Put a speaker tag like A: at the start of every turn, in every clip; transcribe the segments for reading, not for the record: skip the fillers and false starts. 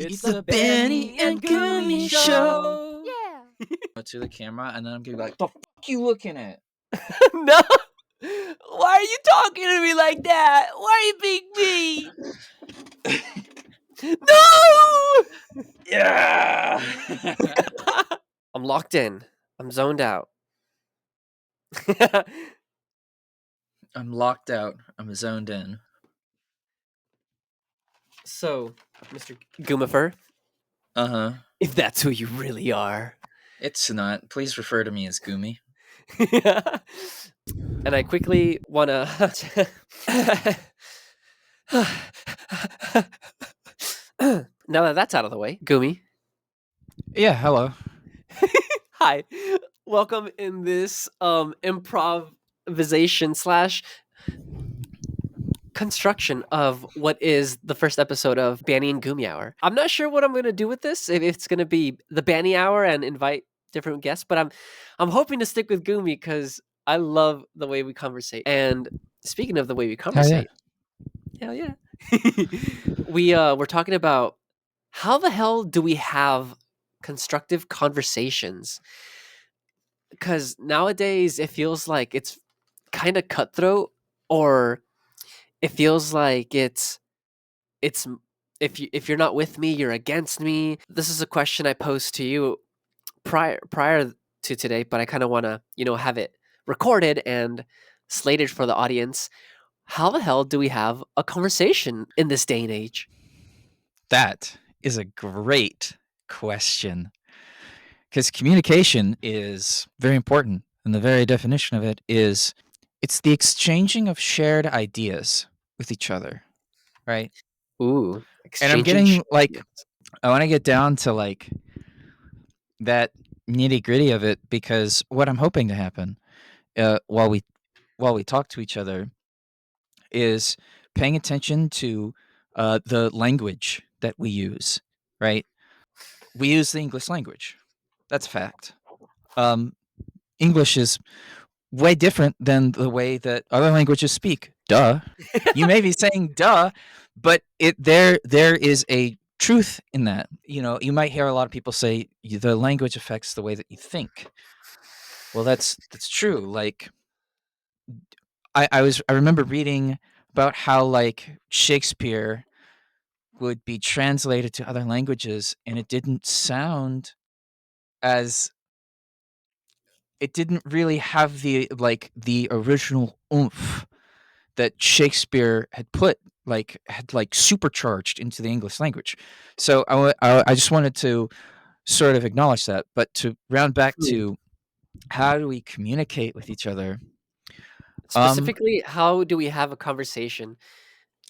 A: It's the Banny and Goomy Show.
B: Yeah.
A: To the camera, and then I'm gonna be like, "The fuck you looking at?"
B: No. Why are you talking to me like that? Why are you being mean? No!
A: Yeah.
B: I'm locked in. I'm zoned out.
A: I'm locked out. I'm zoned in.
B: So, Mr. Goomifer,
A: Uh-huh.
B: if that's who you really are.
A: It's not. Please refer to me as Goomy.
B: And I quickly wanna now that that's out of the way, Goomy.
A: Yeah, hello.
B: Hi. Welcome in this improvisation slash construction of what is the first episode of Banny and Goomy Hour. I'm not sure what I'm gonna do with this. If it's gonna be the Banny Hour and invite different guests, but I'm hoping to stick with Goomy because I love the way we conversate. And speaking of the way we conversate, hell yeah. We're talking about how the hell do we have constructive conversations? Because nowadays it feels like it's kind of cutthroat, or it feels like it's if you're not with me, you're against me. This is a question I posed to you prior to today, but I kind of want to have it recorded and slated for the audience. How the hell do we have a conversation in this day and age?
A: That is a great question. Because communication is very important. And the very definition of it is it's the exchanging of shared ideas with each other. Right?
B: Ooh,
A: And I'm getting I want to get down to like that nitty gritty of it, because what I'm hoping to happen while we talk to each other is paying attention to the language that we use, right? We use the English language. That's a fact. English is way different than the way that other languages speak. Duh. You may be saying duh, but there is a truth in that. You might hear a lot of people say the language affects the way that you think. Well, that's true. Like I remember reading about how like Shakespeare would be translated to other languages, and it didn't really have the original oomph that Shakespeare had supercharged into the English language. So I just wanted to sort of acknowledge that. But to round back to how do we communicate with each other?
B: Specifically, how do we have a conversation?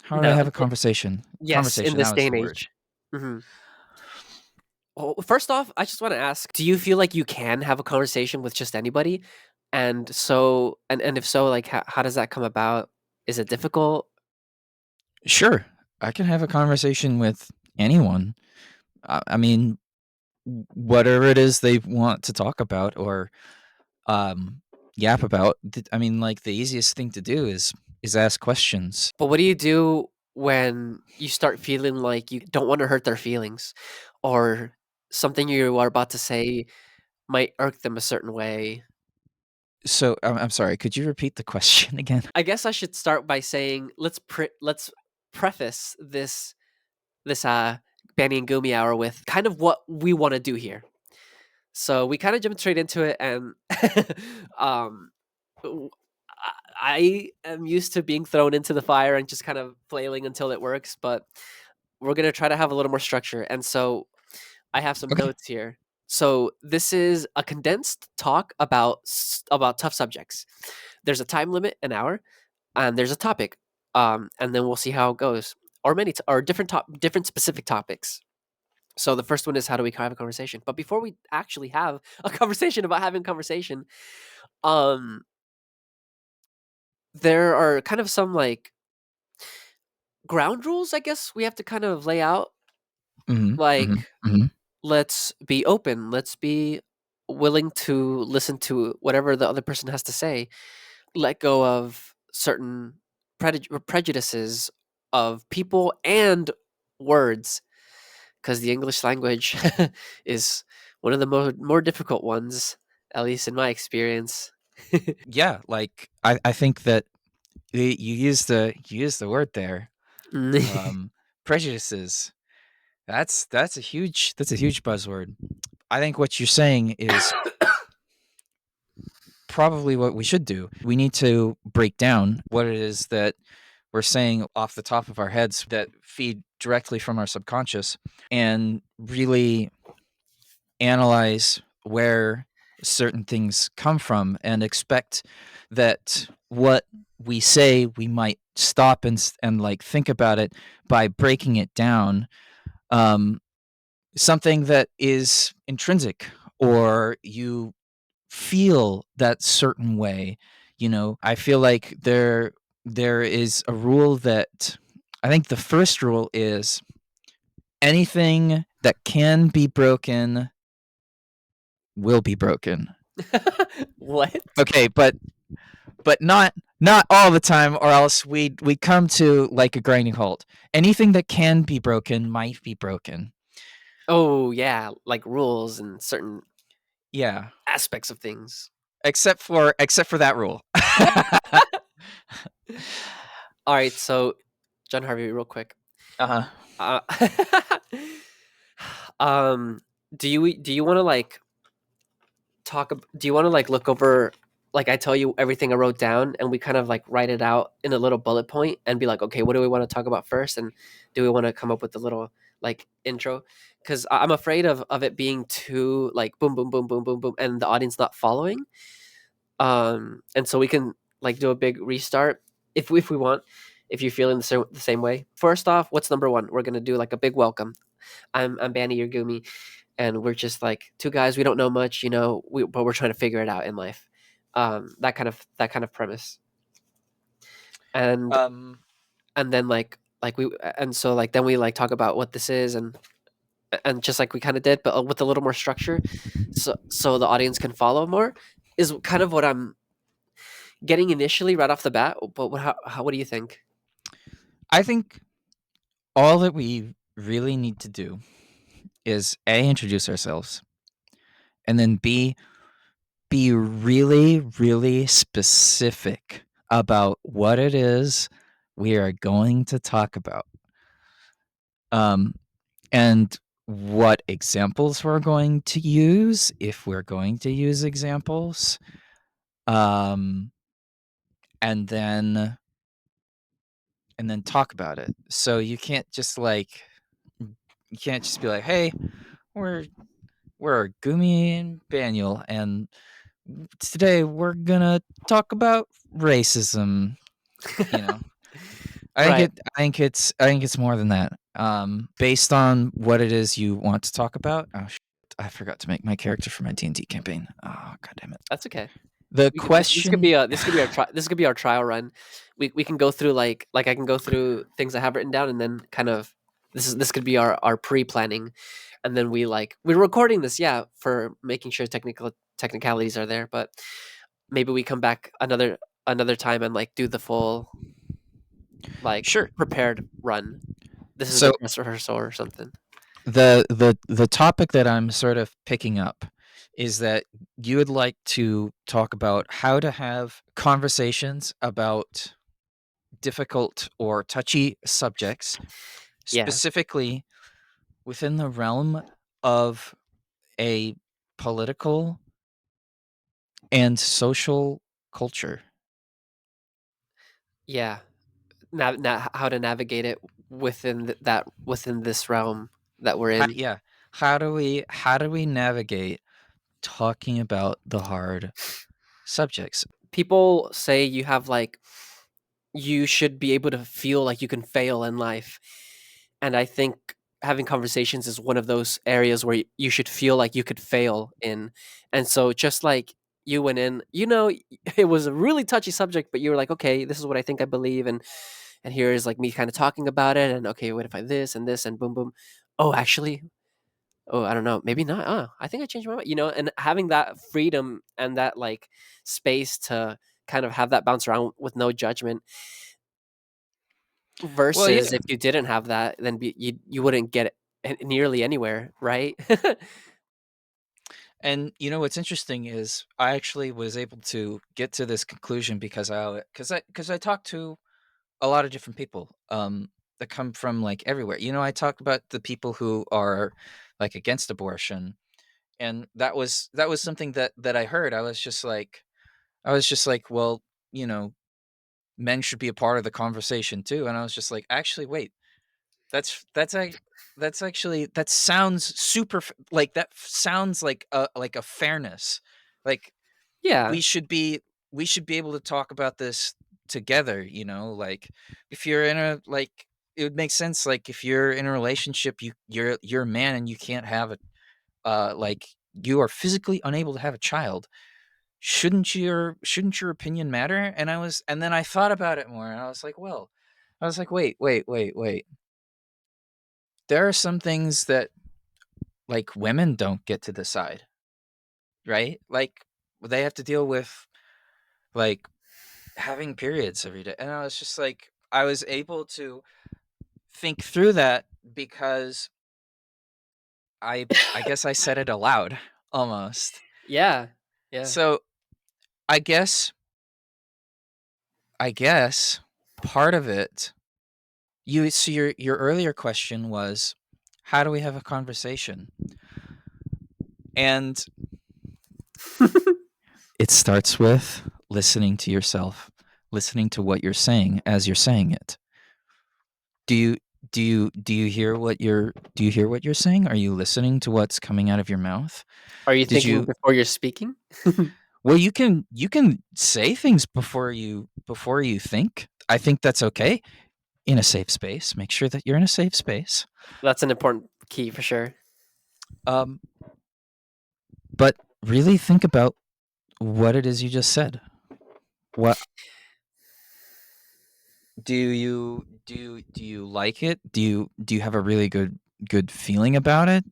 A: How do I have a conversation?
B: Yes, in this
A: that was
B: day
A: the
B: and
A: word.
B: age. Well, first off, I just want to ask: do you feel like you can have a conversation with just anybody? And so, and if so, like, how does that come about? Is it difficult?
A: Sure, I can have a conversation with anyone. I mean, whatever it is they want to talk about or yap about. I mean, like the easiest thing to do is ask questions.
B: But what do you do when you start feeling like you don't want to hurt their feelings, or something you are about to say might irk them a certain way?
A: So I'm sorry. Could you repeat the question again?
B: I guess I should start by saying let's preface this Banny and Goomy hour with kind of what we want to do here. So we kind of jumped straight into it, and um, w- I am used to being thrown into the fire and just kind of flailing until it works. But we're gonna try to have a little more structure, and so I have some
A: Okay.
B: notes here. So this is a condensed talk about tough subjects. There's a time limit, an hour, and there's a topic, and then we'll see how it goes. Or or different specific topics. So the first one is how do we have a conversation? But before we actually have a conversation about having a conversation, um, there are kind of some like ground rules, I guess we have to kind of lay out. Like, let's be open. Let's be willing to listen to whatever the other person has to say. Let go of certain prejudices of people and words, because the English language is one of the more difficult ones, at least in my experience.
A: Yeah, like I think that you use the word there. Um, prejudices. That's a huge buzzword. I think what you're saying is probably what we should do. We need to break down what it is that we're saying off the top of our heads that feed directly from our subconscious and really analyze where certain things come from and expect that what we say we might stop and like think about it by breaking it down, um, something that is intrinsic or you feel that certain way. I feel like there is a rule that I think the first rule is anything that can be broken will be broken.
B: What?
A: Okay, but not all the time, or else we come to like a grinding halt. Anything that can be broken might be broken.
B: Oh yeah, like rules and certain
A: Yeah,
B: aspects of things.
A: except for that rule.
B: All right, so John Harvey, real quick.
A: Uh-huh.
B: Uh, um, do you want to like do you want to like look over, like I tell you everything I wrote down and we kind of like write it out in a little bullet point and be like, okay, what do we want to talk about first, and do we want to come up with a little like intro? Because I'm afraid of it being too like boom boom boom boom boom boom and the audience not following. And so we can like do a big restart if we want, if you're feeling the same way. First off, what's number one? We're gonna do like a big welcome. I'm Banny, you're Goomy, and we're just like two guys. We don't know much, but we're trying to figure it out in life. That kind of premise, and
A: Um,
B: and then like we and so like then we like talk about what this is, and just like we kind of did, but with a little more structure, so the audience can follow more. Is kind of what I'm getting initially right off the bat. But what do you think?
A: I think all that we really need to do is A, introduce ourselves, and then B, be really, really specific about what it is we are going to talk about. Um, and what examples we're going to use, if we're going to use examples. Um, and then talk about it. So you can't just be like, "Hey, we're Gumi and Daniel, and today we're gonna talk about racism." You know,
B: Right.
A: I think it's more than that. Based on what it is you want to talk about. Oh, I forgot to make my character for my D&D campaign. Oh, god damn it.
B: That's okay.
A: The
B: This could be
A: question.
B: this could be our trial run. We can go through like I can go through things I have written down, and then kind of this could be our pre-planning, and then we're recording this, yeah, for making sure technicalities are there, but maybe we come back another time and like do the full like
A: Sure.
B: prepared run. This is the
A: So
B: dress rehearsal or something.
A: the topic that I'm sort of picking up is that you would like to talk about how to have conversations about difficult or touchy subjects,
B: Yeah.
A: specifically within the realm of a political and social culture.
B: Yeah. How to navigate it within within this realm that we're in.
A: Yeah, how do we navigate talking about the hard subjects?
B: People say you should be able to feel like you can fail in life. And I think having conversations is one of those areas where you should feel like you could fail in. And so just like you went in, it was a really touchy subject, but you were like, okay, this is what I think I believe, and here is like me kind of talking about it, and okay, what if I this and this and boom boom. Oh, actually, oh, I don't know, maybe not. Oh, I think I changed my mind. And having that freedom and that like space to kind of have that bounce around with no judgment.
A: Well,
B: Versus
A: yeah.
B: if you didn't have that, then you wouldn't get nearly anywhere, right?
A: And you know what's interesting is I actually was able to get to this conclusion because I talked to a lot of different people that come from like everywhere. You know, I talked about the people who are like against abortion, and that was something that I heard. I was just like, well, you know, men should be a part of the conversation too. And I was just like, actually, wait, that's I that's actually that sounds like that sounds like a fairness. Like
B: Yeah.
A: we should be we should be able to talk about this together, you know, like if you're in a like it would make sense like if you're in a relationship you're a man and you can't have a like you are physically unable to have a child. Shouldn't your opinion matter? And then I thought about it more and I was like, well, I was like, wait. There are some things that like women don't get to decide, right? Like they have to deal with like having periods every day. And I was just like I was able to think through that because I guess I said it aloud almost.
B: Yeah. Yeah.
A: So I guess I guess part of it you so your earlier question was how do we have a conversation? And it starts with listening to yourself, listening to what you're saying as you're saying it. Do you do you hear what you're saying? Are you listening to what's coming out of your mouth?
B: Are you
A: Did
B: thinking
A: you
B: before you're speaking?
A: Well, you can say things before you think. I think that's okay in a safe space. Make sure that you're in a safe space.
B: That's an important key for sure.
A: Um but really think about what it is you just said. What do you like it? Do you have a really good feeling about it?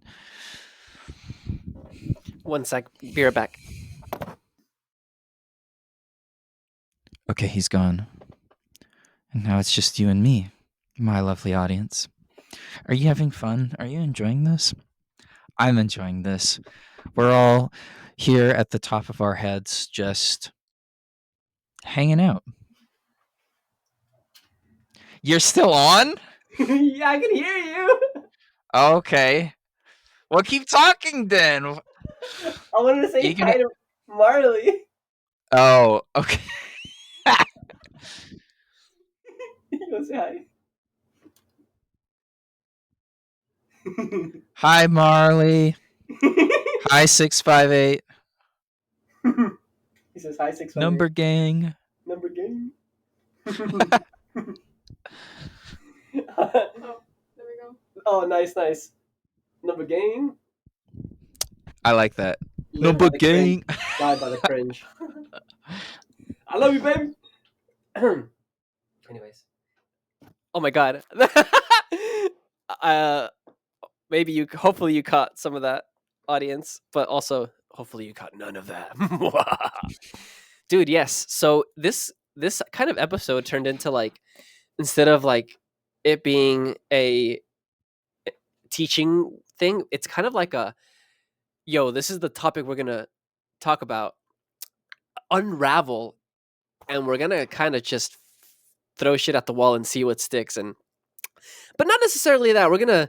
B: One sec. Be right back.
A: Okay, he's gone. And now it's just you and me, my lovely audience. Are you having fun? Are you enjoying this? I'm enjoying this. We're all here at the top of our heads just hanging out. You're still on?
B: Yeah, I can hear you.
A: Okay. Well, keep talking then.
B: I wanted to say
A: You gonna
B: hi to Marley.
A: Oh, okay.
B: You want to say
A: Hi Marley.
B: hi?
A: Hi 658.
B: He says hi 658.
A: Number gang.
B: Number game. Oh, nice, nice. Number game.
A: I like that.
B: Live by
A: Number
B: the cringe.
A: gang.
B: Die by the cringe. I love you, baby. Anyways. Oh my god. uh, maybe hopefully you caught some of that, audience, but also hopefully you caught none of that. Dude, yes. So this kind of episode turned into like, instead of like it being a teaching thing, it's kind of like a, yo, this is the topic we're gonna talk about, unravel, and we're gonna kind of just throw shit at the wall and see what sticks. And but not necessarily that we're gonna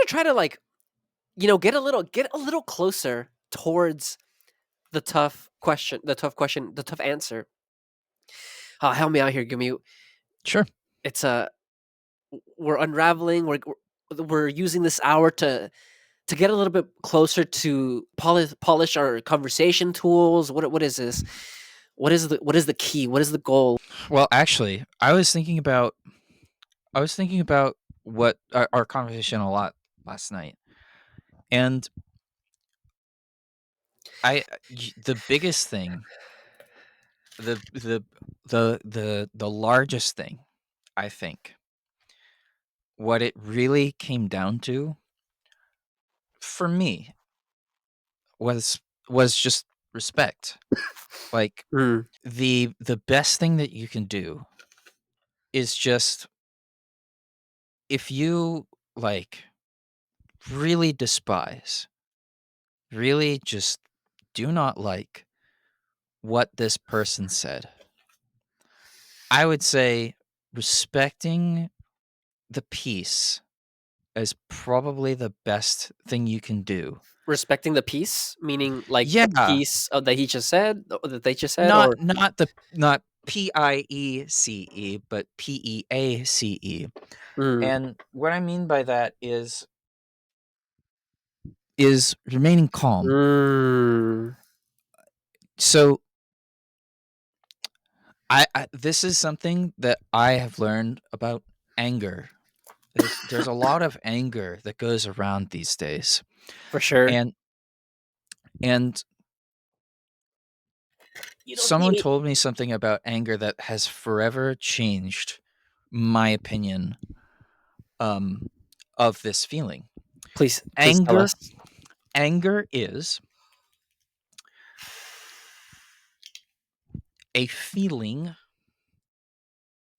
B: try to like, get a little closer towards the tough answer. Help me out here. Give me.
A: Sure.
B: It's a We're unraveling. We're using this hour to get a little bit closer to polish our conversation tools. What is this? What is the key? What is the goal?
A: Well, actually, I was thinking about what our conversation a lot last night. And the biggest thing, the largest thing, I think, what it really came down to for me was just respect. Like
B: Mm,
A: the best thing that you can do is just if you like really despise, really just do not like what this person said, I would say respecting the peace is probably the best thing you can do.
B: Respecting the piece, meaning like the
A: Yeah,
B: piece that he just said, that they just said,
A: not
B: or
A: not the not PIECE, but PEACE.
B: mm,
A: And what I mean by that is remaining calm.
B: mm,
A: So I this is something that I have learned about anger. There's a lot of anger that goes around these days.
B: for sure.
A: And and
B: You don't need
A: someone
B: it.
A: told me something about anger that has forever changed my opinion um of this feeling.
B: Please tell
A: Anger
B: us.
A: anger is a feeling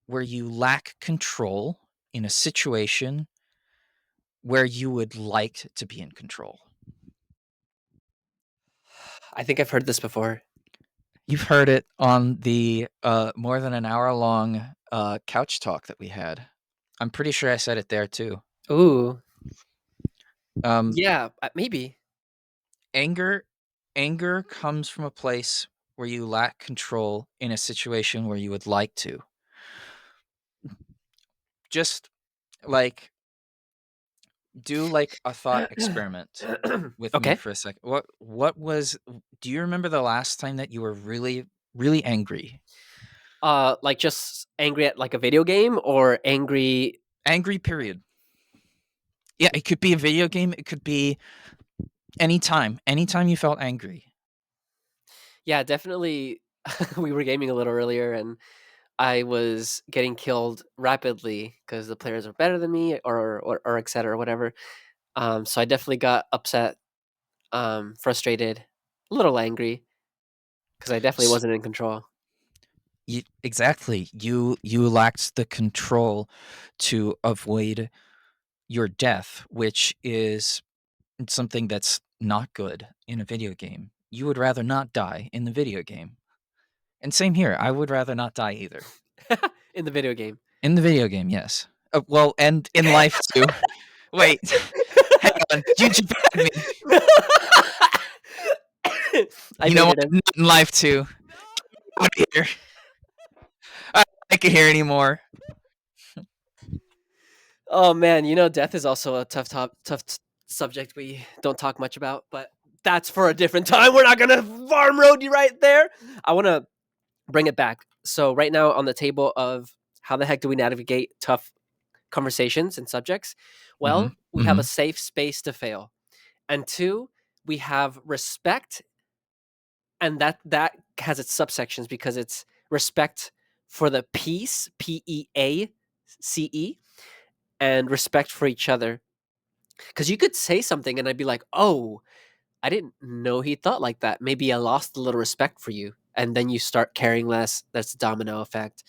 A: where you lack control in a situation where you would like to be in control.
B: I think I've heard this before.
A: You've heard it on the more than an hour long couch talk that we had. I'm pretty sure I said it there too.
B: Ooh,
A: Um,
B: yeah, maybe.
A: anger, anger comes from a place where you lack control in a situation where you would like to. Just like do like a thought experiment with me
B: Okay.
A: for a second. What was? Do you remember the last time that you were really angry?
B: Like just angry at like a video game or angry.
A: Angry. Period. Yeah, it could be a video game. It could be anytime. Anytime you felt angry.
B: Yeah, definitely. We were gaming a little earlier, and I was getting killed rapidly because the players are better than me, or et cetera, or whatever. So I definitely got upset, frustrated, a little angry because I definitely
A: S-
B: wasn't in control.
A: exactly. You lacked the control to avoid your death, which is something that's not good in a video game. You would rather not die in the video game. And same here. I would rather not die either.
B: In the video game.
A: In the video game, yes. Well, and in life too. Wait, hang on. You just had me.
B: I
A: You know what?
B: baited him.
A: Not in life too. Out of here. I don't like it here anymore.
B: Oh man, death is also a tough subject we don't talk much about, but that's for a different time. We're not gonna farm road you right there. I want to bring it back. So right now on the table of how the heck do we navigate tough conversations and subjects?
A: Hmm.
B: Well, we have
A: Hmm.
B: a safe space to fail, and two, we have respect, and that has its subsections because it's respect for the peace, PEACE, and respect for each other. Because you could say something and I'd be like, oh, I didn't know he thought like that. Maybe I lost a little respect for you. And then you start caring less. That's the domino effect.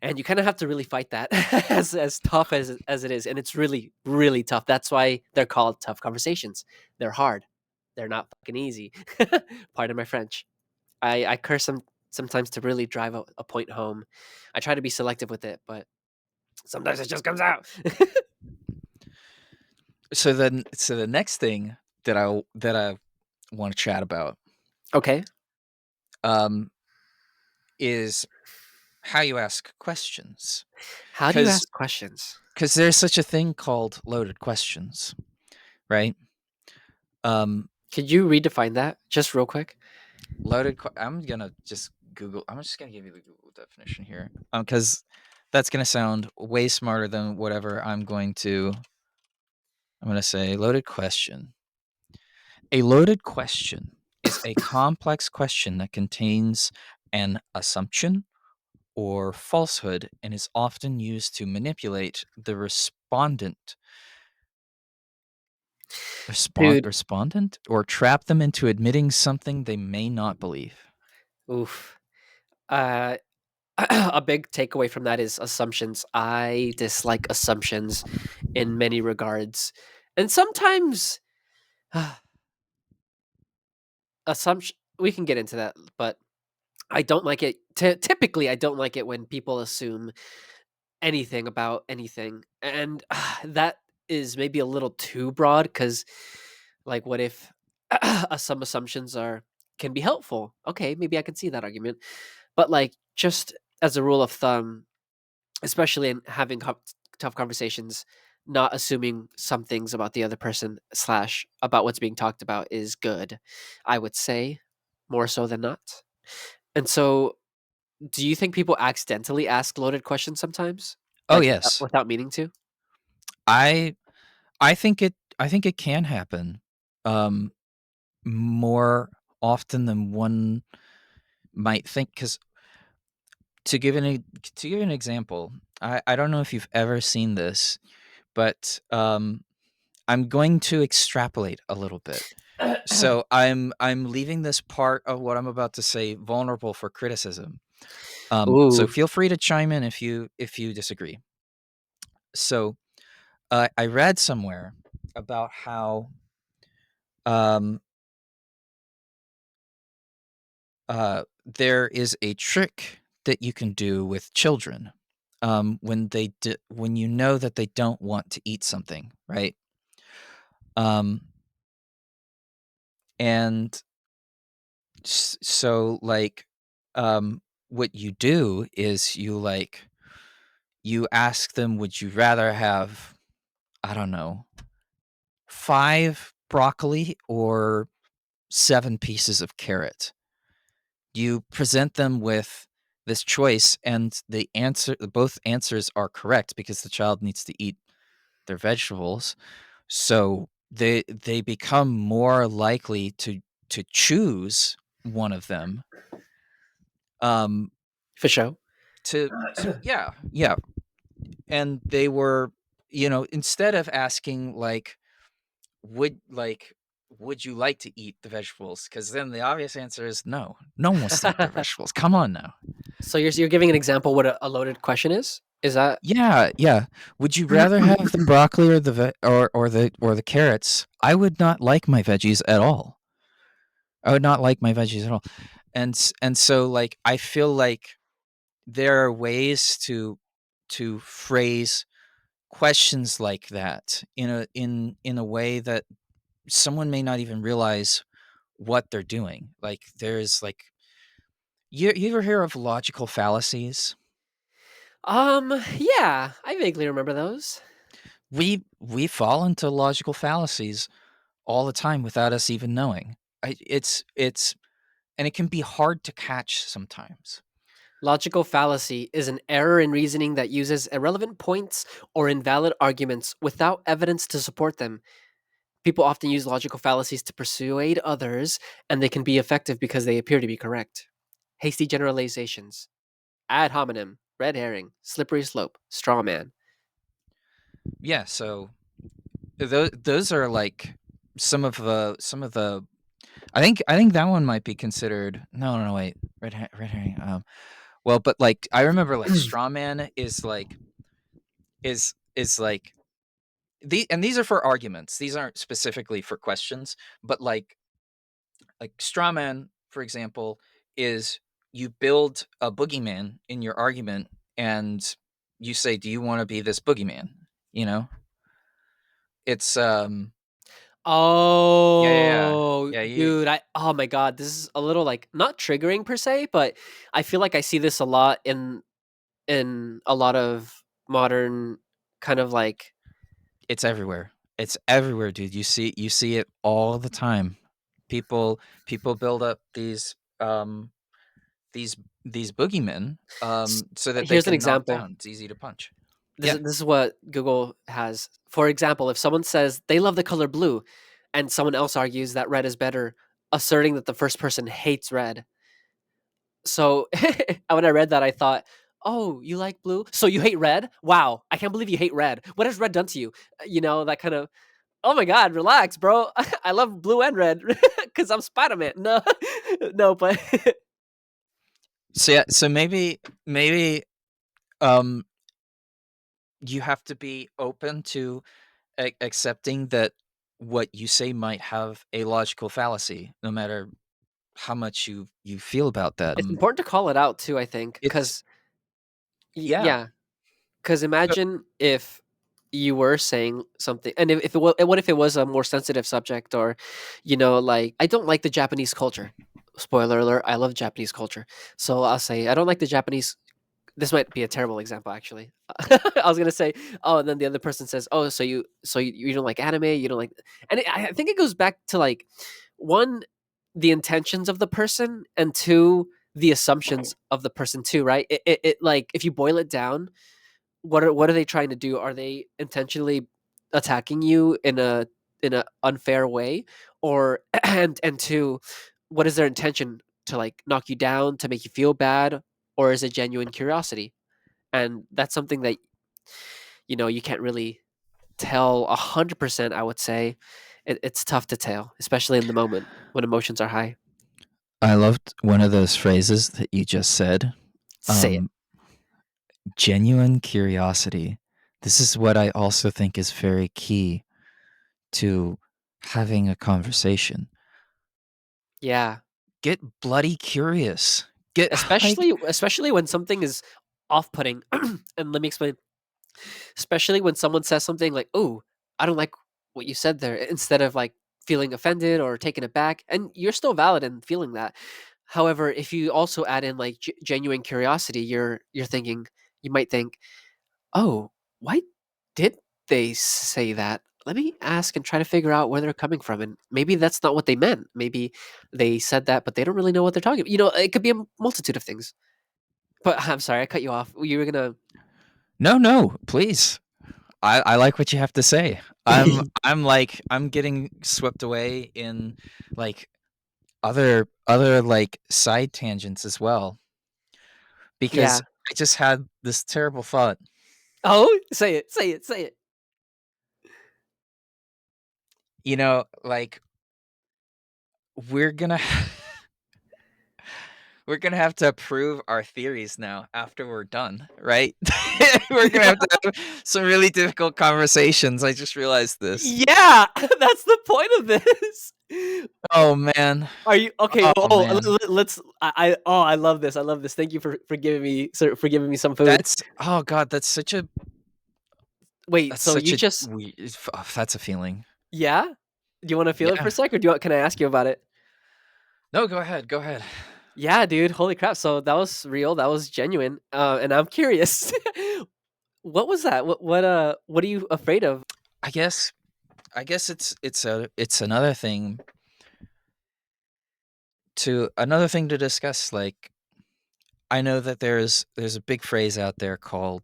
B: And you kind of have to really fight that as tough as it is. And it's really, really tough. That's why they're called tough conversations. They're hard. They're not fucking easy. Pardon my French. I curse sometimes to really drive a point home. I try to be selective with it, but sometimes it just comes out.
A: So the next thing that I want to chat about
B: Okay.
A: um, is how you ask questions,
B: How do you
A: because
B: ask questions?
A: there's such a thing called loaded questions, right? Um,
B: Could you redefine that just real quick?
A: I'm gonna just Google. I'm just gonna give you the Google definition here, because that's gonna sound way smarter than whatever I'm going to. I'm gonna say loaded question. A loaded question is a complex question that contains an assumption or falsehood and is often used to manipulate the
B: Dude,
A: respondent or trap them into admitting something they may not believe.
B: oof. Uh, a big takeaway from that is assumptions. I dislike assumptions in many regards. And sometimes assumption we can get into that, but I don't like it. Typically, I don't like it when people assume anything about anything, and that is maybe a little too broad. Because, like, what if some assumptions are can be helpful? Okay, maybe I can see that argument, but like just as a rule of thumb, especially in having tough conversations, not assuming some things about the other person slash about what's being talked about is good. I would say more so than not. And so, do you think people accidentally ask loaded questions sometimes,
A: Oh
B: like
A: yes,
B: without meaning to?
A: I I think it can happen, um, more often than one might think. Because to give an example, I don't know if you've ever seen this, but I'm going to extrapolate a little bit. So I'm leaving this part of what I'm about to say vulnerable for criticism. So
B: Ooh.
A: feel free to chime in if you disagree. So I read somewhere about how um, there is a trick that you can do with children when when you know that they don't want to eat something, right? Um, and so like what you do is you ask them, would you rather have, I don't know, 5 broccoli or 7 pieces of carrot? You present them with this choice, and both answers are correct because the child needs to eat their vegetables. So they become more likely to choose one of them. Um,
B: For sure.
A: to yeah, yeah. And they were, instead of asking like would you like to eat the vegetables? Because then the obvious answer is no. No one wants to eat their vegetables. Come on now.
B: So you're giving an example what a loaded question is? Is that
A: Yeah, yeah. Would you rather have the broccoli or or the carrots? I would not like my veggies at all. I would not like my veggies at all. And so like I feel like there are ways to phrase questions like that in a way that someone may not even realize what they're doing. Like there's like you ever hear of logical fallacies?
B: yeah, I vaguely remember those.
A: We fall into logical fallacies all the time without us even knowing. It's and it can be hard to catch sometimes.
B: Logical fallacy is an error in reasoning that uses irrelevant points or invalid arguments without evidence to support them. People often use logical fallacies to persuade others, and they can be effective because they appear to be correct. Hasty generalizations, ad hominem, red herring, slippery slope, straw man.
A: Yeah, so those are like some of the I think that one might be considered. No, no, no, wait. Red herring. Well, but like I remember like straw man is like and these are for arguments. These aren't specifically for questions, but like straw man, for example, is you build a boogeyman in your argument and you say, "Do you want to be this boogeyman?" You know, it's yeah, yeah, yeah,
B: Oh,
A: yeah. You
B: dude, oh my god, this is a little like not triggering per se, but I feel like I see this a lot in a lot of modern kind of like
A: It's everywhere. It's everywhere, dude. You see it all the time. People build up these these boogeymen so that they
B: here's an
A: can knock
B: example.
A: down. It's easy to punch.
B: This
A: Yeah.
B: is this is what Google has. For example, if someone says they love the color blue and someone else argues that red is better, asserting that the first person hates red. So when I read that, I thought, "Oh, you like blue? So you hate red? Wow, I can't believe you hate red. What has red done to you?" You know, that kind of. Oh my god, relax, bro. I love blue and red because I'm Spider Man. No, no, but
A: So yeah, so maybe um you have to be open to accepting that what you say might have a logical fallacy, no matter how much you feel about that.
B: It's important to call it out too, I think,
A: It's
B: because
A: yeah.
B: yeah, because
A: So
B: imagine if you were saying something, and if it what if it was a more sensitive subject, or, like, I don't like the Japanese culture. Spoiler alert, I love Japanese culture. So I'll say, I don't like the Japanese. This might be a terrible example, actually. I was gonna say, oh, and then the other person says, oh, so you don't like anime, you don't like, and I think it goes back to, like, one, the intentions of the person, and two, the assumptions of the person too, right? Like, if you boil it down, what are they trying to do? Are they intentionally attacking you in a unfair way, or and two, what is their intention, to, like, knock you down, to make you feel bad, or is it genuine curiosity? And that's something that you can't really tell 100%. I would say it's tough to tell, especially in the moment when emotions are high.
A: I loved one of those phrases that you just said.
B: Say it.
A: Um, Genuine curiosity. This is what I also think is very key to having a conversation.
B: Yeah,
A: Get bloody curious. Get like
B: especially when something is off-putting. And let me explain. Especially when someone says something like, "Oh, I don't like what you said there," instead of, like, feeling offended or taken aback, and you're still valid in feeling that. However, if you also add in, like, genuine curiosity, you're thinking, you might think, "Oh, why did they say that? Let me ask and try to figure out where they're coming from, and maybe that's not what they meant. Maybe they said that, but they don't really know what they're talking about." It could be a multitude of things. But I'm sorry, I cut you off. You were gonna.
A: no, no, please. I like what you have to say. I'm getting swept away in like other like side tangents as well because
B: Yeah.
A: I just had this terrible thought.
B: Oh, say it, say it, say it.
A: Like we're gonna we're gonna have to prove our theories now after we're done, right? We're gonna have to have some really difficult conversations. I just realized this.
B: Yeah, that's the point of this.
A: Oh man.
B: Are you okay?
A: Oh man.
B: Let's. I love this. I love this. Thank you for giving me, for giving me some food.
A: That's oh god,
B: Wait,
A: that's
B: so
A: such
B: you
A: a
B: just
A: that's a feeling.
B: yeah? Do you want to feel it for a
A: Yeah.
B: sec, or can I ask you about it?
A: No, go ahead. Go ahead.
B: Yeah, dude. Holy crap! So that was real. That was genuine. And I'm curious. What was that? What are you afraid of?
A: I guess it's another thing to discuss. Like I know that there's a big phrase out there called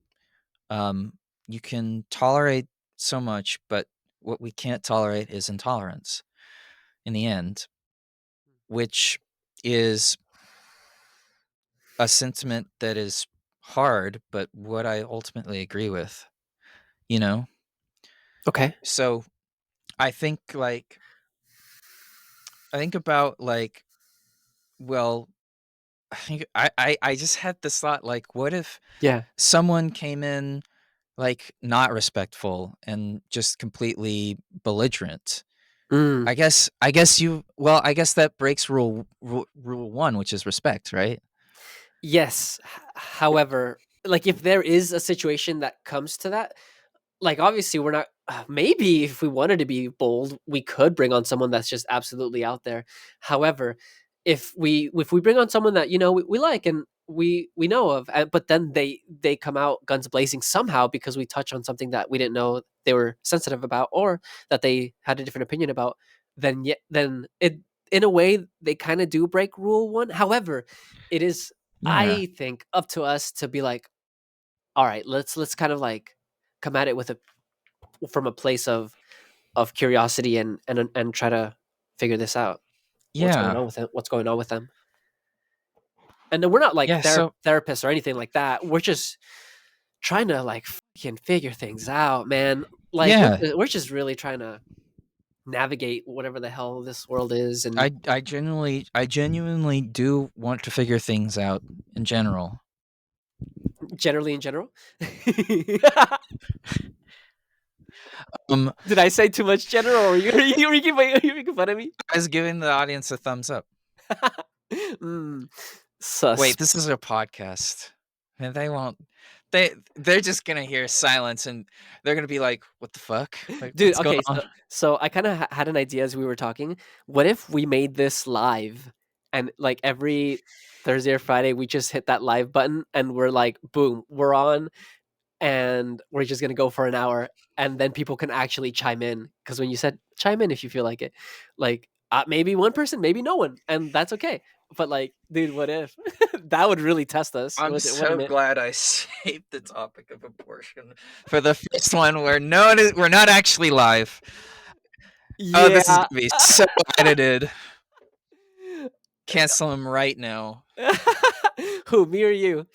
A: um you can tolerate so much, but what we can't tolerate is intolerance in the end, which is a sentiment that is hard, but what I ultimately agree with, you know?
B: Okay.
A: So I think like I think about like, well, I just had this thought like, what if
B: Yeah.
A: someone came in like not respectful and just completely belligerent?
B: Mm.
A: I guess that breaks rule one, which is respect, right?
B: Yes. However, like, if there is a situation that comes to that, like, obviously we're not, maybe if we wanted to be bold, we could bring on someone that's just absolutely out there. However, if we bring on someone that, we like, and we know of, but then they come out guns blazing somehow because we touch on something that we didn't know they were sensitive about, or that they had a different opinion about, then it, in a way, they kind of do break rule one. However, it is,
A: Yeah.
B: I think, up to us to be like, all right, let's kind of, like, come at it with a from a place of curiosity, and try to figure this out. What's going
A: Yeah.
B: on with it? What's going on with them? And then we're not like
A: Yeah, so
B: therapists or anything like that. We're just trying to, like, fucking figure things out, man. Like,
A: yeah,
B: we're just really trying to navigate whatever the hell this world is, and
A: I genuinely do want to figure things out in general.
B: generally in general.
A: Um,
B: Did I say too much general, or you making fun of me?
A: I was giving the audience a thumbs up.
B: Mm,
A: Wait,
B: sus.
A: this is a podcast, and they won't. They're just gonna hear silence, and they're gonna be like, "What the fuck? Like,
B: Dude,
A: what's going
B: okay,
A: on?"
B: so I kinda had an idea as we were talking. What if we made this live and, like, every Thursday or Friday, we just hit that live button and we're like, "Boom, we're on," and we're just gonna go for an hour, and then people can actually chime in. Because when you said, "Chime in if you feel like it," like, maybe one person, maybe no one, and that's okay. But, like, dude, what if? That would really test us,
A: I'm
B: wouldn't
A: so
B: it?
A: glad I saved the topic of abortion for the first one where we're not actually live. Oh, this is
B: Yeah.
A: gonna be so edited. Cancel him right now.
B: Who, me or you?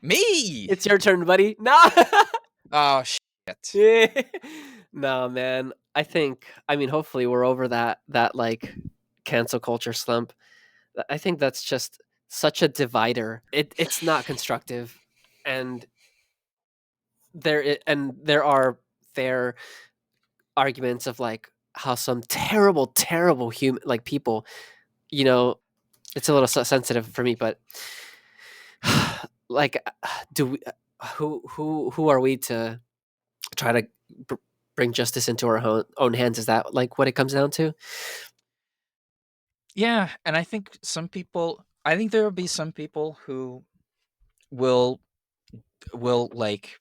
A: Me.
B: It's your turn, buddy. No.
A: Oh shit.
B: No, man. I mean, hopefully we're over that like cancel culture slump. I think that's just such a divider. It's not constructive. And there are fair arguments of like how some terrible, terrible human like people, you know, it's a little sensitive for me, but like do we who are we to try to br- bring justice into our own hands? Is that like what it comes down to?
A: Yeah, and I think some people. I think there will be some people who will like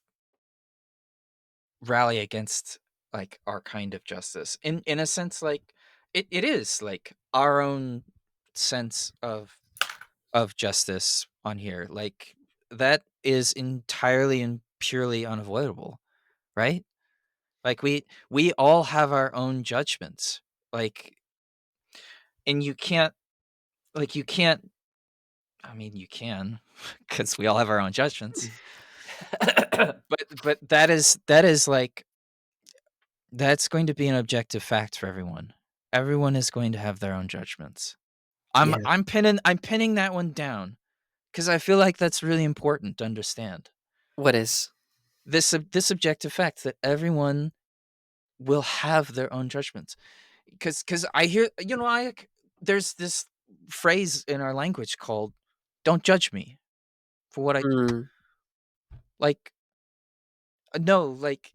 A: rally against like our kind of justice in a sense, like it is like our own sense of justice on here, like that is entirely and purely unavoidable, right? Like we all have our own judgments, like, and you can't, I mean you can because we all have our own judgments, but that is like that's going to be an objective fact for everyone. Everyone is going to have their own judgments.
B: Yeah.
A: I'm pinning that one down because I feel like that's really important to understand.
B: What is?
A: This objective fact that everyone will have their own judgments. Because I hear, there's this phrase in our language called "Don't judge me for what I
B: Mm,
A: like." No, like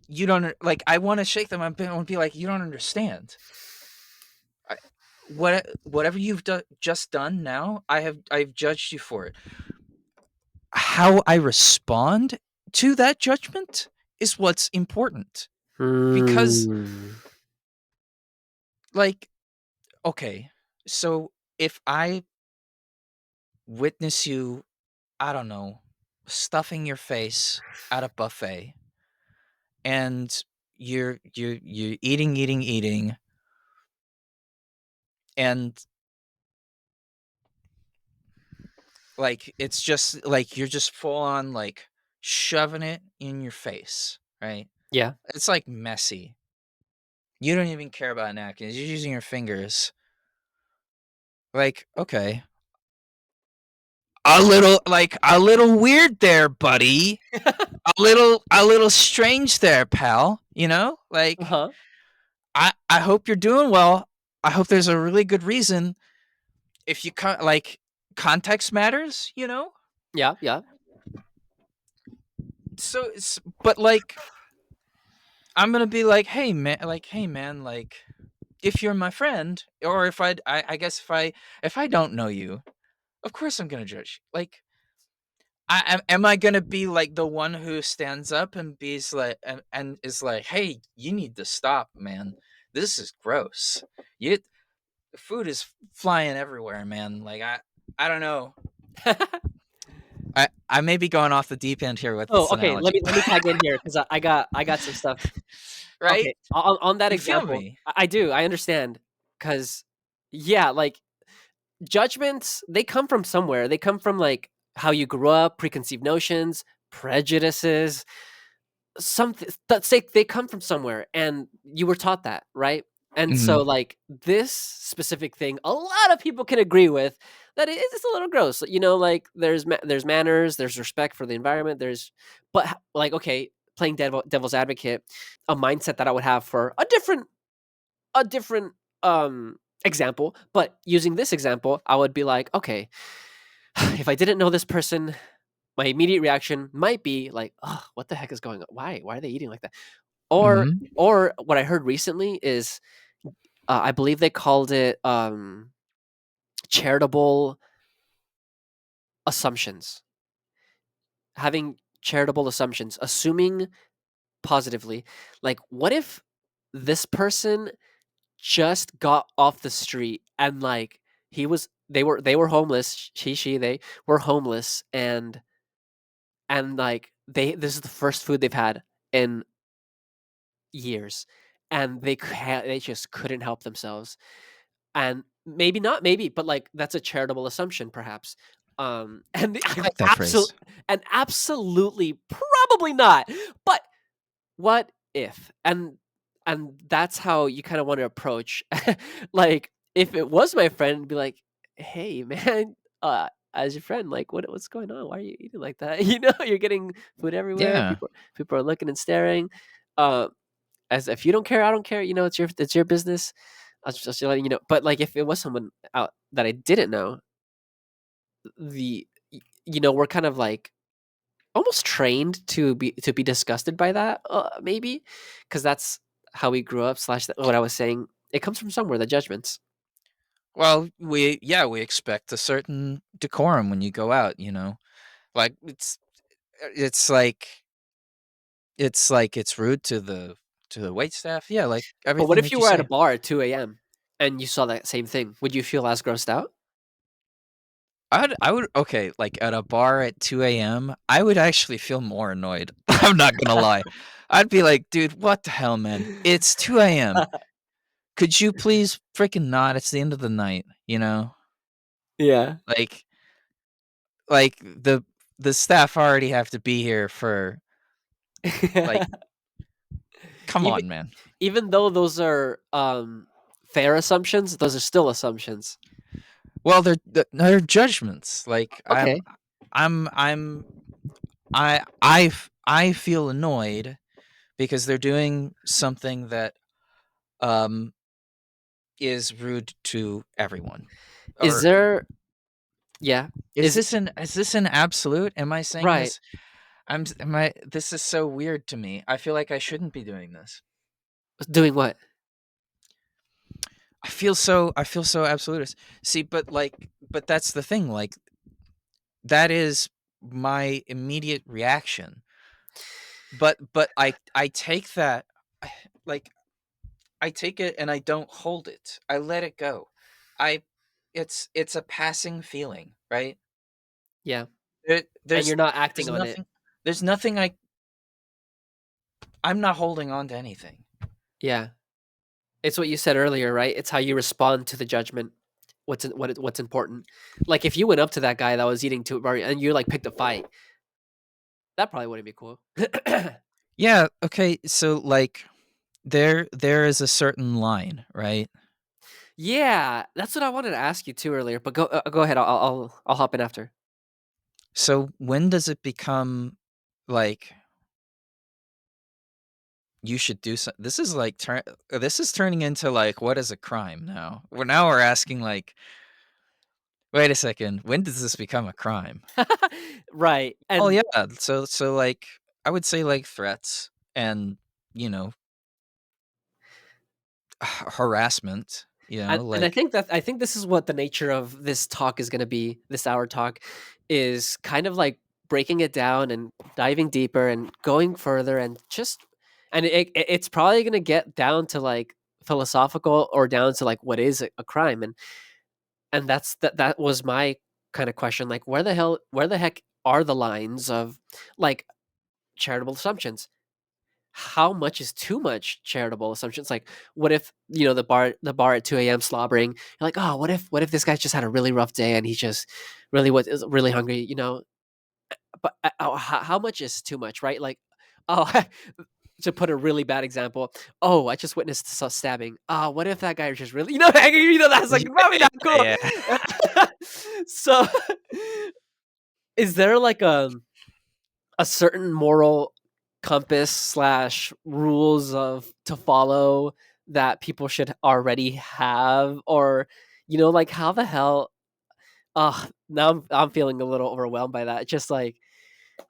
A: you don't like. I want to shake them. I want to be like, you don't understand. I, whatever you've just done now, I've judged you for it. How I respond to that judgment is what's important. Because,
B: mm,
A: like, okay, so if I witness you, I don't know, stuffing your face at a buffet, and you're eating, and like it's just like you're just full on like shoving it in your face, right?
B: yeah.
A: It's like messy. You don't even care about napkins. You're using your fingers. Like, okay, a little weird there, buddy. A little strange there, pal. Like,
B: Uh-huh.
A: I hope you're doing well. I hope there's a really good reason. If you like, context matters.
B: Yeah, yeah.
A: So, but like, I'm gonna be like, hey man, like, if you're my friend, or if I guess if I don't know you, of course I'm gonna judge. Like, am I gonna be like the one who stands up and be's like and is like, hey, you need to stop, man. This is gross. You Food is flying everywhere, man. Like, I don't know. I may be going off the deep end here with
B: Oh,
A: this
B: okay.
A: analogy,
B: Let me tag in here because I got some stuff.
A: right?
B: Okay, on that
A: You feel
B: example,
A: me?
B: I do. I understand because yeah, like judgments, they come from somewhere. They come from like how you grew up, preconceived notions, prejudices, something that's they come from somewhere and you were taught that, right? And so
A: Mhm.
B: like this specific thing a lot of people can agree with that it is a little gross, like there's there's manners, there's respect for the environment, there's but like okay, playing devil's advocate, a mindset that I would have for a different example, but using this example, I would be like, okay, if I didn't know this person, my immediate reaction might be like, oh, what the heck is going on? Why are they eating like that? Or
A: Mhm.
B: or what I heard recently is, I believe they called it charitable assumptions. Having charitable assumptions, assuming positively, like, what if this person just got off the street and, like, they were homeless, they were homeless, and like, this is the first food they've had in years, and they just couldn't help themselves. And maybe not, maybe, but, like, that's a charitable assumption perhaps. And
A: I like that phrase.
B: absolutely probably not, but what if? And that's how you kinda wanna approach, like, if it was my friend, be like, "Hey, man, as your friend, like, what's going on? Why are you eating like that?" You're getting food everywhere,
A: Yeah.
B: people are looking and staring. Uh, as if you don't care, I don't care, it's your business. I was just letting you know. But, like, if it was someone out that I didn't know, we're kind of, like, almost trained to be disgusted by that, maybe, because that's how we grew up, slash what I was saying, it comes from somewhere, the judgments.
A: Well, we expect a certain decorum when you go out, Like, it's like it's rude to the wait staff. Yeah, like
B: But what
A: everything
B: if
A: that
B: you
A: you
B: were at a
A: say.
B: bar at 2 a.m. and you saw that same thing? Would you feel as grossed out?
A: I would okay, like at a bar at 2 a.m., I would actually feel more annoyed. I'm not gonna lie. I'd be like, dude, what the hell, man? It's 2 a.m. Could you please freaking not? It's the end of the night, you know?
B: Yeah.
A: Like the staff already have to be here for like come
B: Even
A: on, man.
B: even though those are, fair assumptions, those are still assumptions.
A: Well, they're judgments. Like
B: Okay.
A: I'm I feel annoyed because they're doing something that um is rude to everyone.
B: Is
A: Or
B: there Yeah. Is
A: is this an absolute? Am I saying
B: Right.
A: this? Am I this is so weird to me. I feel like I shouldn't be doing this.
B: Doing what?
A: I feel so absolutist. See, but that's the thing, like that is my immediate reaction. But I take that like I take it and I don't hold it. I let it go. I it's a passing feeling, right?
B: Yeah.
A: There,
B: And you're not acting
A: there's
B: on it.
A: nothing there's nothing I'm not holding on to anything.
B: Yeah. It's what you said earlier, right? It's how you respond to the judgment. What's important. Like, if you went up to that guy that was eating too and you, like, picked a fight, that probably wouldn't be cool.
A: Yeah, okay, so like there is a certain line, right?
B: Yeah, that's what I wanted to ask you too earlier, but go ahead. I'll hop in after.
A: So when does it become like you should do so this is like this is turning into like what is a crime now? We're asking like wait a second, when does this become a crime?
B: Right.
A: Oh
B: And
A: yeah, so like I would say like threats and you know harassment,
B: and I
A: like
B: think this is what the nature of this talk is going to be. This hour talk is kind of like breaking it down and diving deeper and going further, and just and it's probably going to get down to, like, philosophical, or down to, like, what is a crime. And that was my kind of question, like, where the heck are the lines of, like, charitable assumptions? How much is too much charitable assumptions? Like, what if, the bar at 2 a.m. slobbering? You're like, oh, what if this guy's just had a really rough day and he just really is really hungry, But how much is too much, right? Like, oh, to put a really bad example, oh, I just witnessed a stabbing. What if that guy was just really, angry? That's, like, probably not cool.
A: yeah.
B: So, is there, like, a certain moral? compass slash rules of to follow that people should already have, or like how the hell. Now I'm feeling a little overwhelmed by that. Just like,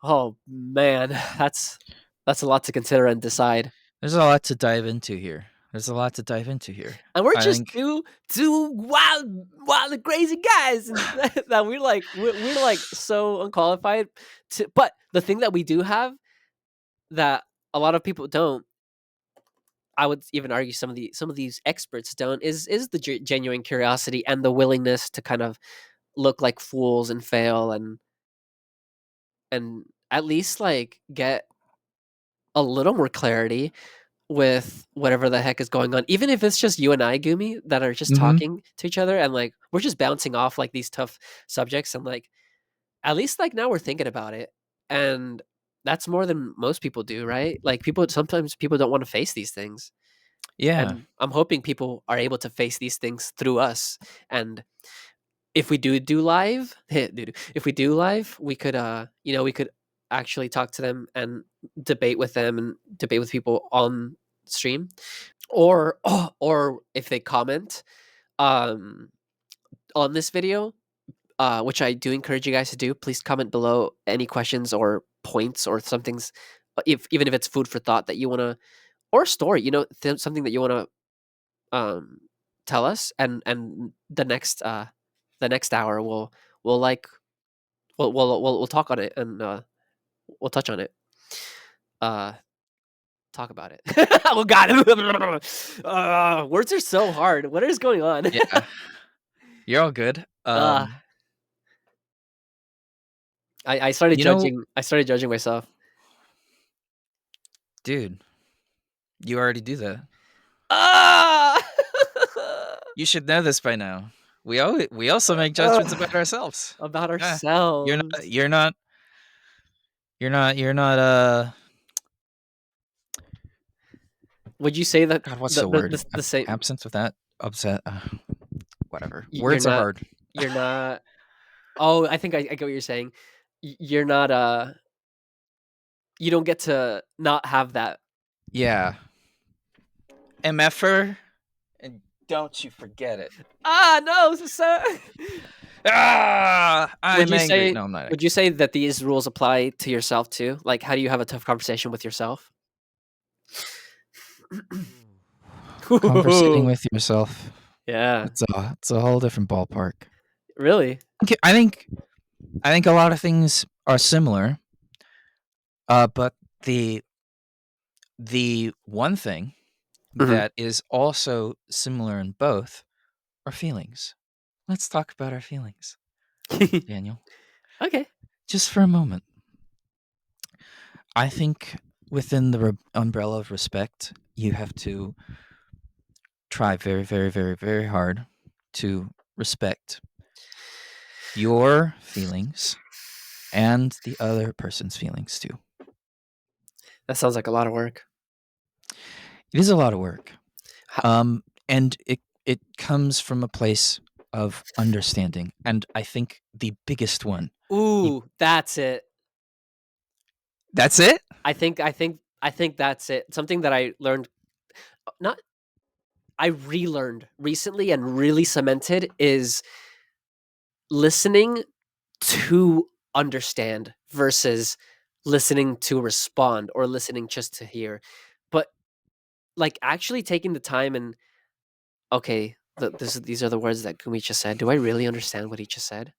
B: oh man, that's a lot to consider and decide.
A: There's a lot to dive into here. There's a lot to dive into here.
B: And we're
A: I
B: just
A: think
B: two wild and crazy guys, and that we're like so unqualified to. But the thing that we do have that a lot of people don't, I would even argue some of these experts don't, is the genuine curiosity and the willingness to kind of look like fools and fail, and at least like get a little more clarity with whatever the heck is going on, even if it's just you and I, Gumi, that are just
A: mhm.
B: talking to each other, and like we're just bouncing off like these tough subjects, and like at least like now we're thinking about it, and that's more than most people do, right? Like sometimes people don't want to face these things,
A: Yeah.
B: and I'm hoping people are able to face these things through us. And if we do live, if we do live, we could we could actually talk to them and debate with them and debate with people on stream, or if they comment um on this video, which I do encourage you guys to do. Please comment below any questions or points or something's, if even if it's food for thought that you want to, or a story, something that you want to um tell us, and the next hour we'll like we'll talk on it, and we'll touch on it, uh talk about it. Oh god. Words are so hard. What is going on?
A: Yeah. You're all good.
B: uh
A: You know,
B: I started judging myself.
A: dude, you already do that.
B: Ah.
A: You should know this by now. We also make judgments
B: Ugh,
A: about ourselves.
B: about
A: Yeah. You're not
B: ourselves.
A: you're not you're not
B: Would you say that
A: God, what's the word?
B: the same?
A: Absence of that upset whatever.
B: You're
A: Words are
B: not.
A: hard.
B: You're not. Oh, I think I get what you're saying. You're not. You don't get to not have that.
A: Yeah. MFer and don't you forget it.
B: Ah, no, so.
A: Ah,
B: Would
A: I'm
B: you
A: angry.
B: say?
A: No, I'm not
B: Would
A: angry.
B: you say that these rules apply to yourself too? Like, how do you have a tough conversation with yourself?
A: Conversating with yourself.
B: Yeah.
A: It's a whole different ballpark.
B: Really?
A: Okay, I think a lot of things are similar, but the one thing
B: Mhm.
A: that is also similar in both are feelings. Let's talk about our feelings, Daniel,
B: Okay.
A: just for a moment. I think within the umbrella of respect, you have to try very, very, very, very hard to respect your feelings and the other person's feelings too.
B: That sounds like a lot of work.
A: It is a lot of work.
B: Ho
A: And it comes from a place of understanding. And I think the biggest one, the
B: Ooh, that's it.
A: that's it?
B: I think that's it. Something that I learned, not I relearned recently and really cemented, is listening to understand versus listening to respond or listening just to hear. But like actually taking the time and, okay, these are the words that Gumi just said. Do I really understand what he just said?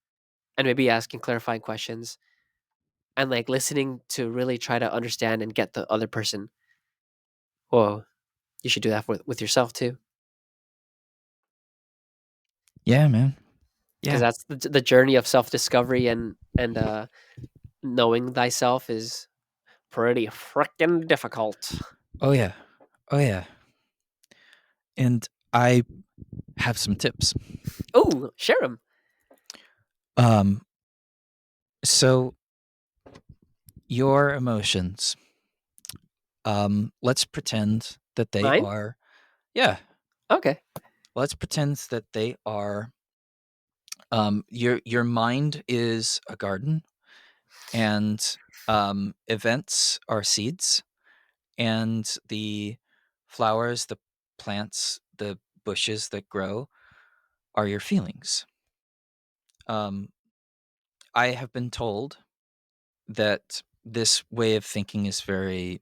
B: And maybe asking clarifying questions, and like listening to really try to understand and get the other person. Whoa, you should do that with yourself too,
A: Yeah, man.
B: because
A: Yeah.
B: that's the journey of self discovery, and knowing thyself is pretty freaking difficult.
A: Oh yeah. Oh yeah. And I have some tips.
B: Oh, share them.
A: Um so your emotions, let's pretend that they
B: Mine.
A: are yeah,
B: Okay.
A: let's pretend that they are your mind is a garden and Events are seeds, and the flowers, the plants, the bushes that grow are your feelings. Um, I have been told that this way of thinking is very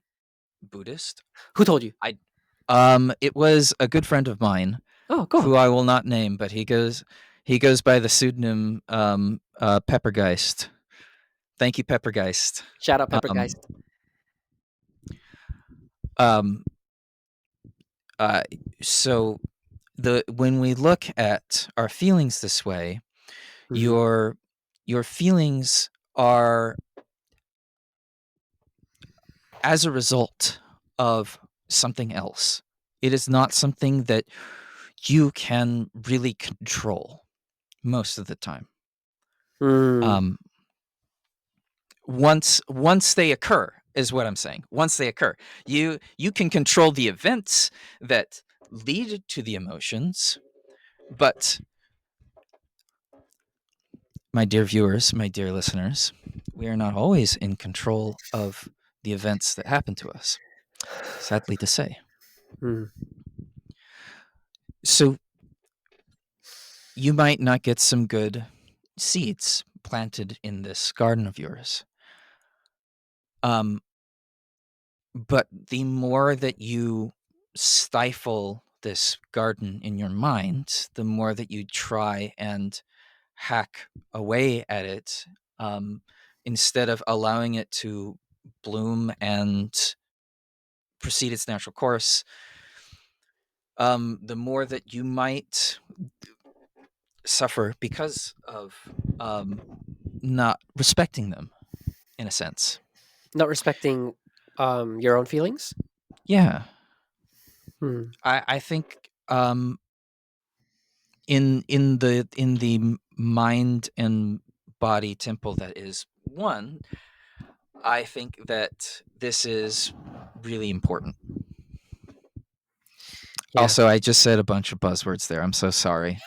A: Buddhist.
B: Who told you?
A: I it was a good friend of mine
B: Oh, cool.
A: who I will not name, but he goes by the pseudonym Peppergeist. Thank you, Peppergeist.
B: Shout out
A: Um,
B: Peppergeist.
A: um, uh, so the when we look at our feelings this way,
B: Mhm.
A: your feelings are as a result of something else. It is not something that you can really control most of the time.
B: Mm.
A: Um, once they occur is what I'm saying. Once they occur, you can control the events that lead to the emotions, but my dear viewers, my dear listeners, we are not always in control of the events that happen to us, sadly to say.
B: Mm.
A: So you might not get some good seeds planted in this garden of yours. Um, but the more that you stifle this garden in your mind, the more that you try and hack away at it, um, instead of allowing it to bloom and proceed its natural course, the more that you might suffer because of um, not respecting them, in a sense.
B: Not respecting your own feelings?
A: Yeah,
B: Hmm.
A: I think in the mind and body temple that is one, I think that this is really important.
B: Yeah.
A: Also, I just said a bunch of buzzwords there. I'm so sorry.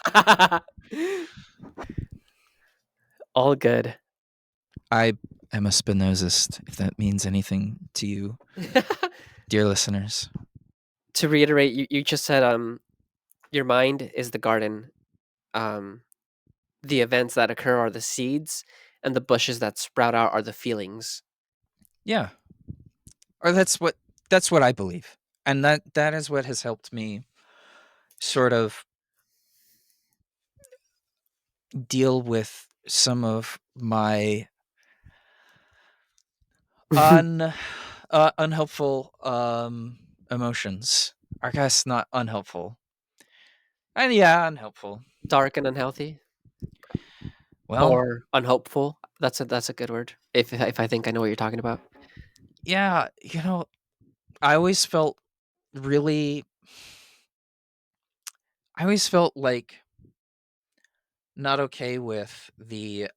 B: All good.
A: I am a Spinozist, if that means anything to you, dear listeners.
B: To reiterate, you just said your mind is the garden. Um the events that occur are the seeds, and the bushes that sprout out are the feelings.
A: Yeah, or that's what I believe, and that is what has helped me sort of deal with some of my un unhelpful emotions. I guess not unhelpful, and yeah, unhelpful.
B: Dark and unhealthy,
A: Well,
B: or unhopeful. That's a good word. If I think I know what you're talking about.
A: yeah, I always felt really. I always felt like not okay with the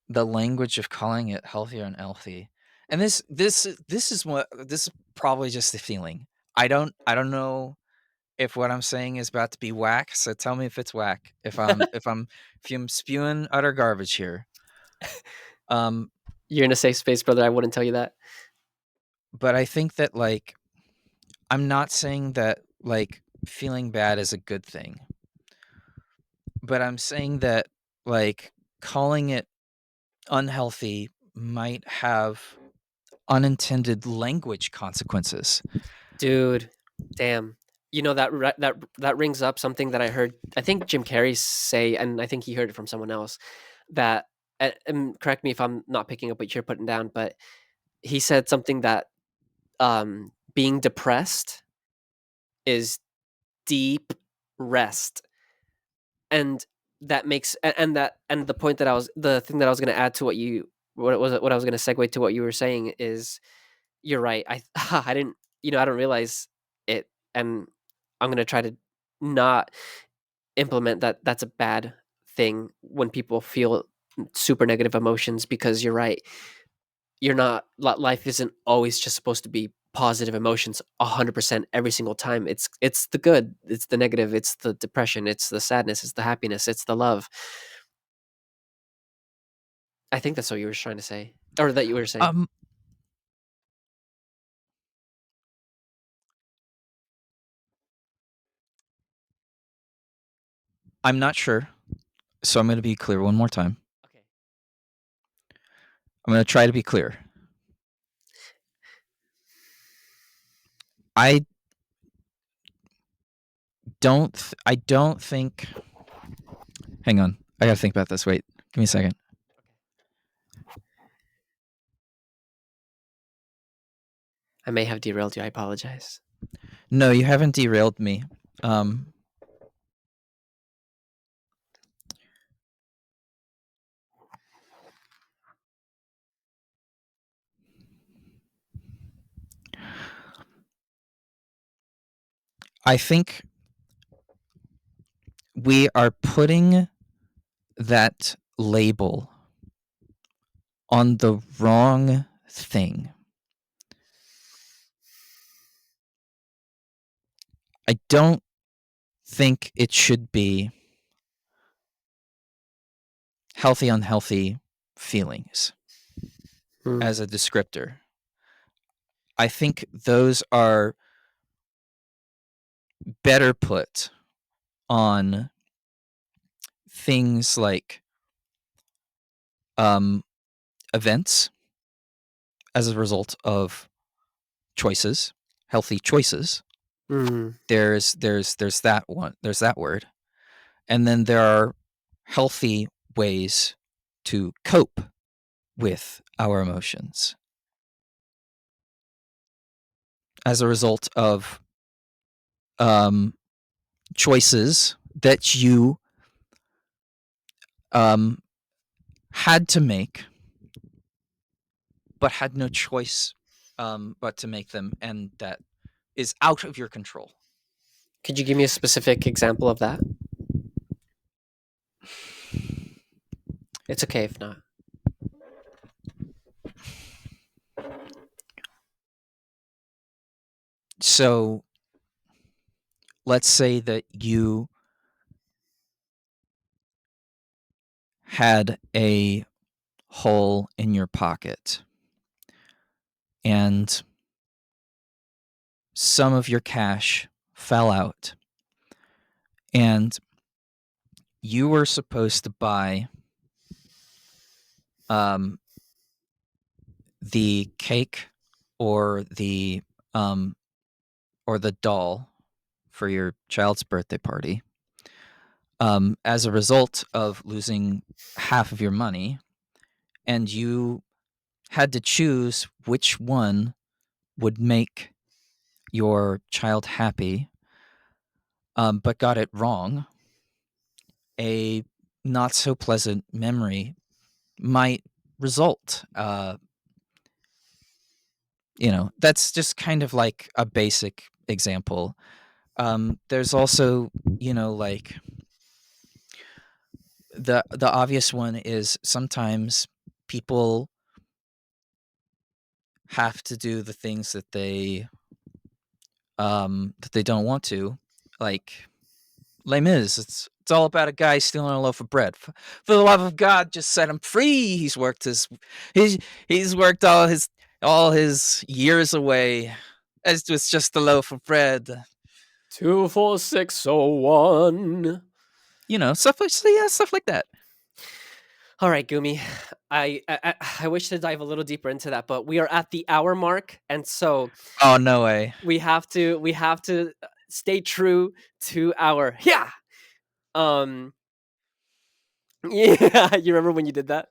A: language of calling it healthy or unhealthy. And this is probably just a feeling. I don't know if what I'm saying is about to be whack, so tell me if it's whack. If I'm spewing utter garbage here. Um,
B: You're in a safe space, brother. I wouldn't tell you that.
A: but I think that like I'm not saying that like feeling bad is a good thing, but I'm saying that like calling it unhealthy might have unintended language consequences.
B: Dude, damn. You know that rings up something that I heard. I think Jim Carrey say, and I think he heard it from someone else. That and correct me if I'm not picking up what you're putting down, but he said something that being depressed is deep rest, and that makes and the point that the thing that I was going to add to what I was going to segue to what you were saying is you're right. I didn't, I don't realize it, and I'm gonna try to not implement that. That's a bad thing when people feel super negative emotions, because you're right. You're not. Life isn't always just supposed to be positive emotions 100% every single time. It's the good, it's the negative, it's the depression, it's the sadness, it's the happiness, it's the love. I think that's what you were trying to say. or that you were saying?
A: Um, I'm not sure, so I'm going to be clear one more time.
B: Okay.
A: I'm going to try to be clear. I I don't think. Hang on, I gotta think about this. Wait, give me a second.
B: I may have derailed you. I apologize.
A: No, you haven't derailed me. I think we are putting that label on the wrong thing. I don't think it should be healthy, unhealthy feelings as a descriptor. I think those are better put on things like events as a result of choices, healthy choices. There's that one. There's that word, and then there are healthy ways to cope with our emotions as a result of choices that you had to make, but had no choice but to make them, and that is out of your control.
B: Could you give me a specific example of that? It's okay if not.
A: So let's say that you had a hole in your pocket and some of your cash fell out, and you were supposed to buy the cake or the doll for your child's birthday party. As a result of losing half of your money, and you had to choose which one would make your child happy, but got it wrong, a not so pleasant memory might result. That's just kind of like a basic example. There's also, like the obvious one is sometimes people have to do the things that they don't want to, like Les Mis. It's all about a guy stealing a loaf of bread. For the love of God, just set him free. He's worked he's worked all his years away as it's just a loaf of bread.
B: 24601.
A: Stuff like that.
B: All right, Gumi. I wish to dive a little deeper into that, but we are at the hour mark, and so
A: Oh, no way.
B: we have to stay true to our um yeah. You remember when you did that?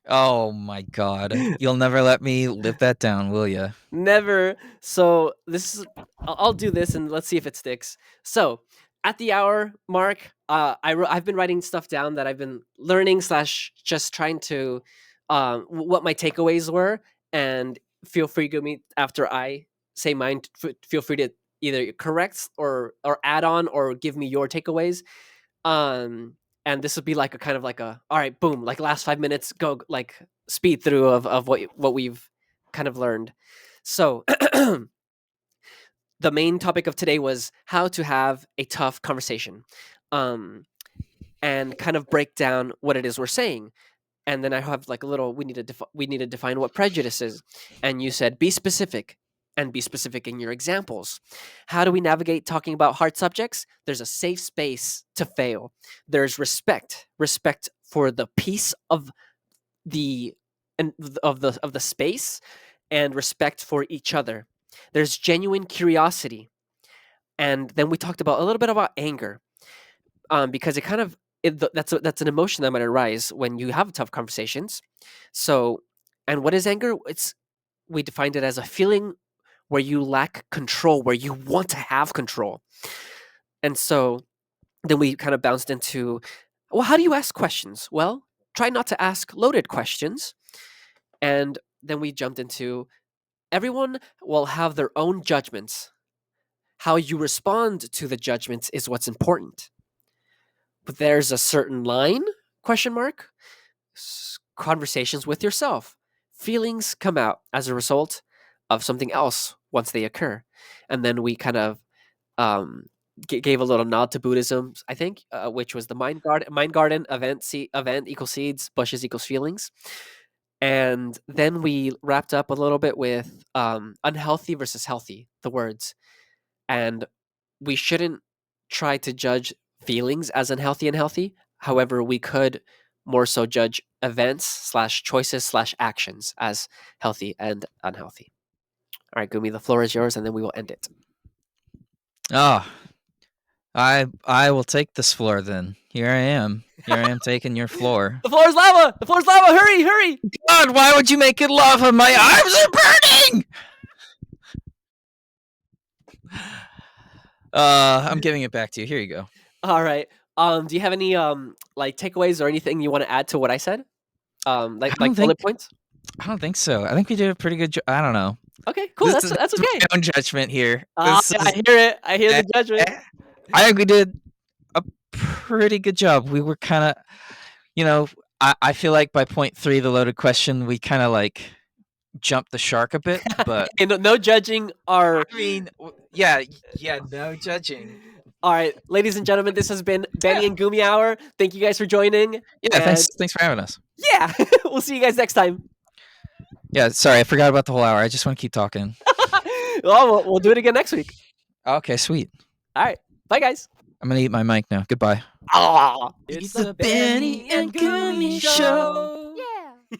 A: Oh my God. You'll never let me live that down, will you?
B: Never. So this is I'll do this and let's see if it sticks. So at the hour mark, I've been writing stuff down that I've been learning slash just trying to what my takeaways were, and feel free to me after I say mine. Feel free to either correct or add on or give me your takeaways. Um, and this would be like a kind of like a all right, boom, like last 5 minutes, go like speed through of what we've kind of learned. So the main topic of today was how to have a tough conversation, and kind of break down what it is we're saying. And then I have like a little, we need to define what prejudice is. And you said, be specific, and be specific in your examples. How do we navigate talking about hard subjects? There's a safe space to fail. There's respect for the piece of the of the space, and respect for each other. There's genuine curiosity. And then we talked about a little bit about anger, because it kind of that's an emotion that might arise when you have tough conversations. So, and what is anger? We defined it as a feeling where you lack control, where you want to have control. And so then we kind of bounced into, well, how do you ask questions? Well, try not to ask loaded questions. And then we jumped into, everyone will have their own judgments. How you respond to the judgments is what's important. But there's a certain line, question mark, conversations with yourself. Feelings come out as a result of something else once they occur. And then we kind of gave a little nod to Buddhism, I think, which was the mind garden event equals seeds, bushes equals feelings. And then we wrapped up a little bit with unhealthy versus healthy, the words. And we shouldn't try to judge feelings as unhealthy and healthy. However, we could more so judge events slash choices slash actions as healthy and unhealthy. All right, Gumi, the floor is yours, and then we will end it.
A: Ah, I will take this floor then. Here I am. Here I am taking your floor.
B: The floor is lava! The floor is lava! Hurry, hurry!
A: God, why would you make it lava? My arms are burning! I'm giving it back to you. Here you go.
B: All right. Do you have any like takeaways or anything you want to add to what I said? Like bullet points?
A: I don't think so. I think we did a pretty good job. I don't know.
B: Okay, cool. That's okay.
A: My own judgment here.
B: I hear it. I hear the judgment.
A: I think we did a pretty good job. We were kind of, I feel like by point 3, the loaded question, we kind of like jumped the shark a bit, but
B: no judging.
A: I mean, yeah, no judging.
B: All right, ladies and gentlemen, this has been Banny and Goomy Hour. Thank you guys for joining.
A: Yeah, thanks for having us.
B: Yeah, we'll see you guys next time.
A: Yeah, sorry, I forgot about the whole hour. I just want to keep talking.
B: Well, we'll do it again next week.
A: Okay, sweet.
B: All right, bye guys.
A: I'm gonna eat my mic now. Goodbye.
B: It's the Banny and Goomy Show. Yeah.